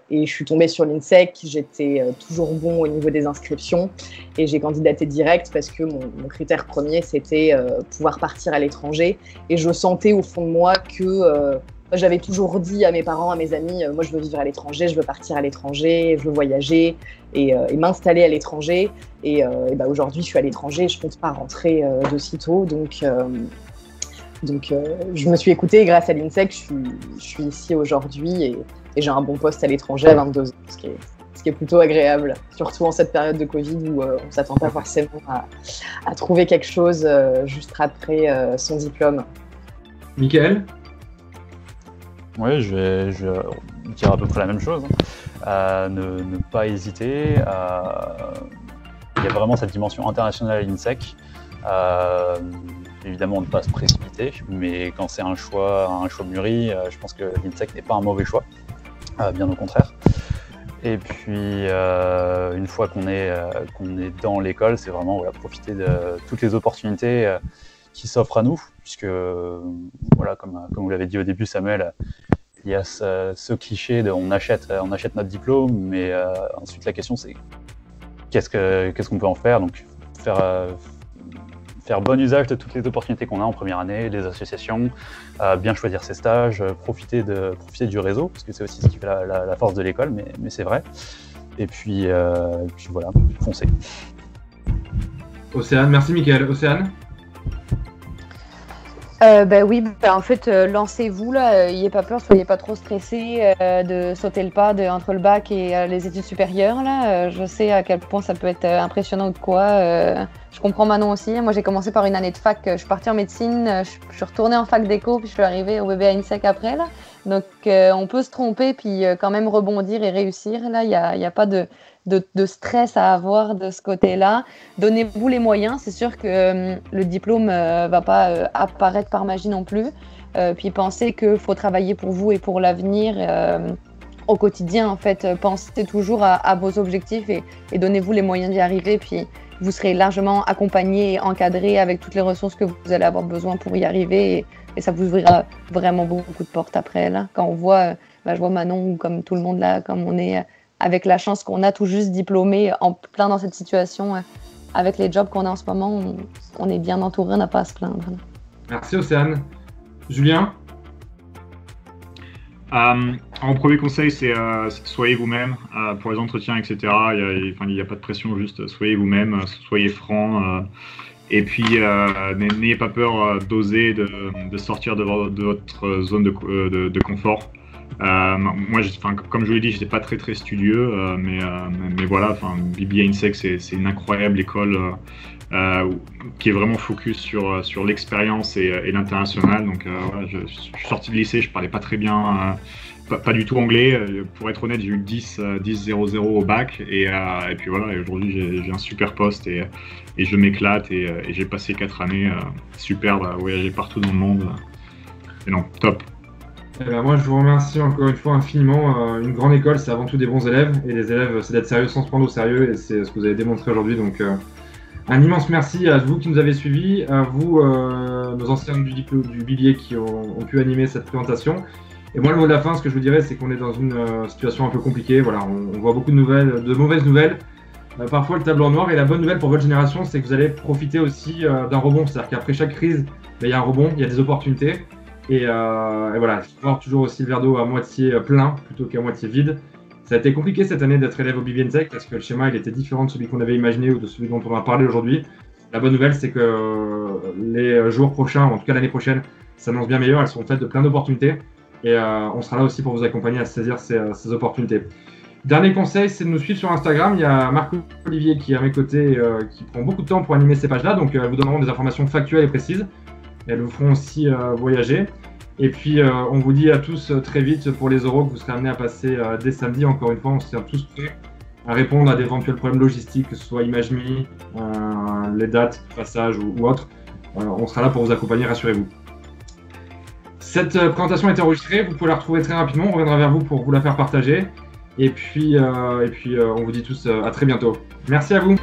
je suis tombée sur l'INSEC, j'étais toujours bon au niveau des inscriptions et j'ai candidaté direct parce que mon critère premier, c'était pouvoir partir à l'étranger. Et je sentais au fond de moi que j'avais toujours dit à mes parents, à mes amis, moi je veux vivre à l'étranger, je veux partir à l'étranger, je veux voyager et m'installer à l'étranger. Et aujourd'hui, je suis à l'étranger et je ne compte pas rentrer de sitôt. Donc, je me suis écoutée et grâce à l'INSEC, je suis ici aujourd'hui et j'ai un bon poste à l'étranger à 22 ans, ce qui est plutôt agréable, surtout en cette période de Covid où on ne s'attend pas forcément à trouver quelque chose juste après son diplôme. Mickaël? Oui, je vais dire à peu près la même chose. Ne pas hésiter. Il y a vraiment cette dimension internationale à l'INSEC. Évidemment, ne pas se précipiter, mais quand c'est un choix mûri, je pense que l'INSEC n'est pas un mauvais choix, bien au contraire. Et puis, une fois qu'on est dans l'école, c'est vraiment profiter de toutes les opportunités qui s'offrent à nous, puisque, comme vous l'avez dit au début, Samuel, il y a ce cliché de on achète notre diplôme, mais ensuite la question c'est qu'est-ce qu'on peut en faire, donc faire bon usage de toutes les opportunités qu'on a en première année, les associations, bien choisir ses stages, profiter du réseau, parce que c'est aussi ce qui fait la force de l'école, mais c'est vrai. Et puis voilà, foncez. Océane, merci Mickaël. Océane? Oui, en fait, lancez-vous là, n'ayez pas peur, soyez pas trop stressés de sauter le pas entre le bac et les études supérieures là. Je sais à quel point ça peut être impressionnant ou de quoi. Je comprends Manon aussi. Moi, j'ai commencé par une année de fac. Je suis partie en médecine, je suis retournée en fac d'éco, puis je suis arrivée au bébé à INSEC après là. Donc, on peut se tromper puis quand même rebondir et réussir là. Il y a pas de stress à avoir de ce côté-là. Donnez-vous les moyens. C'est sûr que le diplôme va pas apparaître par magie non plus. Puis pensez qu'il faut travailler pour vous et pour l'avenir au quotidien. En fait, pensez toujours à vos objectifs et donnez-vous les moyens d'y arriver. Puis vous serez largement accompagné et encadré avec toutes les ressources que vous allez avoir besoin pour y arriver. Et ça vous ouvrira vraiment beaucoup de portes après. Là. Quand on voit, je vois Manon ou comme tout le monde là, comme on est... avec la chance qu'on a tout juste diplômé, en plein dans cette situation, avec les jobs qu'on a en ce moment, on est bien entouré, on n'a pas à se plaindre. Merci Océane. Julien? Mon premier conseil, c'est soyez vous-même pour les entretiens, etc. Il n'y a pas de pression, juste soyez vous-même, soyez franc. Et puis, n'ayez pas peur d'oser, de sortir de votre zone de confort. Moi, comme je vous l'ai dit, j'étais pas très studieux, mais voilà, BBA INSEC, c'est une incroyable école qui est vraiment focus sur l'expérience et l'international. Donc voilà, je suis sorti de lycée, je parlais pas très bien, pas du tout anglais. Pour être honnête, j'ai eu 10,00 au bac et puis voilà. Et aujourd'hui, j'ai un super poste et je m'éclate et j'ai passé 4 années superbes à voyager partout dans le monde. Et non, top. Moi, je vous remercie encore une fois infiniment. Une grande école, c'est avant tout des bons élèves. Et les élèves, c'est d'être sérieux sans se prendre au sérieux. Et c'est ce que vous avez démontré aujourd'hui. Donc, un immense merci à vous qui nous avez suivis, à vous, nos anciens du BBA qui ont pu animer cette présentation. Et moi, le mot de la fin, ce que je vous dirais, c'est qu'on est dans une situation un peu compliquée. Voilà, on voit beaucoup de mauvaises nouvelles. Parfois, le tableau en noir. Et la bonne nouvelle pour votre génération, c'est que vous allez profiter aussi d'un rebond. C'est-à-dire qu'après chaque crise, il y a un rebond, il y a des opportunités. Et voilà, il faut voir toujours aussi le verre d'eau à moitié plein plutôt qu'à moitié vide. Ça a été compliqué cette année d'être élève au BB&Tech parce que le schéma il était différent de celui qu'on avait imaginé ou de celui dont on va parler aujourd'hui. La bonne nouvelle, c'est que les jours prochains, en tout cas l'année prochaine, s'annoncent bien meilleurs. Elles sont faites de plein d'opportunités et on sera là aussi pour vous accompagner à saisir ces opportunités. Dernier conseil, c'est de nous suivre sur Instagram. Il y a Marc-Olivier qui est à mes côtés, qui prend beaucoup de temps pour animer ces pages-là. Donc, elles vous donneront des informations factuelles et précises. Elles vous feront aussi voyager. Et puis, on vous dit à tous très vite pour les oraux que vous serez amenés à passer dès samedi. Encore une fois, on se tient tous prêts à répondre à d'éventuels problèmes logistiques, que ce soit ImageMe, les dates, passage ou autres. On sera là pour vous accompagner, rassurez-vous. Cette présentation a été enregistrée. Vous pouvez la retrouver très rapidement. On reviendra vers vous pour vous la faire partager. Et puis on vous dit tous à très bientôt. Merci à vous.